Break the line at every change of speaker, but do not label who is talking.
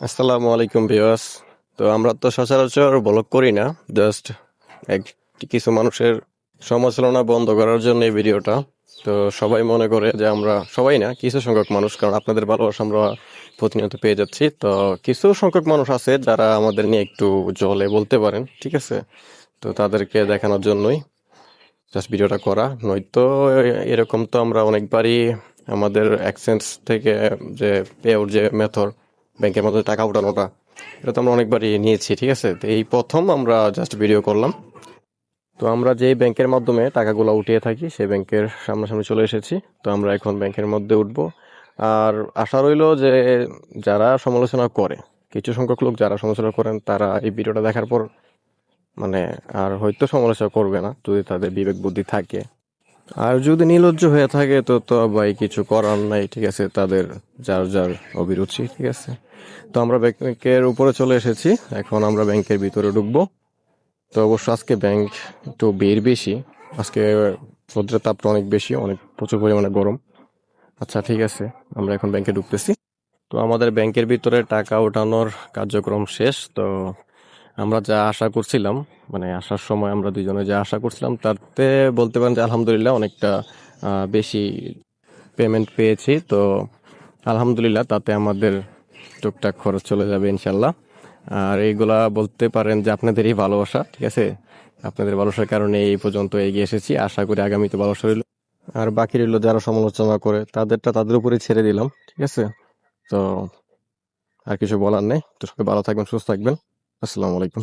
আসসালামু আলাইকুম ভিউয়ার্স। তো আমরা তো সচরাচর ব্লগ করি না, জাস্ট এক কিছু মানুষের সমালোচনা বন্ধ করার জন্য এই ভিডিওটা। তো সবাই মনে করে যে আমরা সবাই না, কিছু সংখ্যক মানুষ, কারণ আপনাদের ভালোবাসা আমরা প্রতিনিয়ত পেয়ে যাচ্ছি। তো কিছু সংখ্যক মানুষ আছে যারা আমাদের নিয়ে একটু জলে বলতে পারেন, ঠিক আছে? তো তাদেরকে দেখানোর জন্যই জাস্ট ভিডিওটা করা। নয়তো এরকম তো আমরা অনেকবারই আমাদের এক্সচেঞ্জ থেকে যে পে আউট যে মেথড, ব্যাংকের মধ্যে টাকা উঠানোটা, এটা তো আমরা অনেকবারই নিয়েছি, ঠিক আছে? তো এই প্রথম আমরা জাস্ট ভিডিও করলাম। তো আমরা যেই ব্যাংকের মাধ্যমে টাকাগুলো উঠিয়ে থাকি সেই ব্যাংকের সামনাসামনি চলে এসেছি। তো আমরা এখন ব্যাংকের মধ্যে উঠবো। আর আশা রইলো যে যারা সমালোচনা করে, কিছু সংখ্যক লোক যারা সমালোচনা করেন, তারা এই ভিডিওটা দেখার পর মানে আর হয়তো সমালোচনা করবে না, যদি তাদের বিবেক বুদ্ধি থাকে। আর যদি নির্লজ্জ হয়ে থাকে তো তো ভাই কিছু করার নাই, ঠিক আছে? তাদের যার যার অভিরুচি, ঠিক আছে? তো আমরা ব্যাংকের উপরে চলে এসেছি, এখন আমরা ব্যাংকের ভিতরে ঢুকবো। তো অবশ্য আজকে ব্যাংক একটু ভিড় বেশি, আজকে রোদ্রের তাপটা অনেক বেশি, অনেক প্রচুর পরিমাণে গরম। আচ্ছা, ঠিক আছে, আমরা এখন ব্যাংকে ঢুকতেছি। তো আমাদের ব্যাংকের ভিতরে টাকা ওঠানোর কার্যক্রম শেষ। তো আমরা যা আশা করছিলাম, মানে আসার সময় আমরা দুইজনে যা আশা করছিলাম তাতে বলতে পারেন যে আলহামদুলিল্লাহ অনেকটা বেশি পেমেন্ট পেয়েছি। তো আলহামদুলিল্লাহ, তাতে আমাদের টুকটাক খরচ চলে যাবে ইনশাল্লাহ। আর এইগুলা বলতে পারেন যে আপনাদেরই ভালোবাসা, ঠিক আছে? আপনাদের ভালোবাসার কারণে এই পর্যন্ত এগিয়ে এসেছি, আশা করি আগামীতে ভালোবাসা রইল। আর বাকি রইল যারা সমালোচনা করে তাদেরটা তাদের উপরে ছেড়ে দিলাম, ঠিক আছে? তো আর কিছু বলার নেই। তো সবাই ভালো থাকবেন, সুস্থ থাকবেন। আসসালামু আলাইকুম।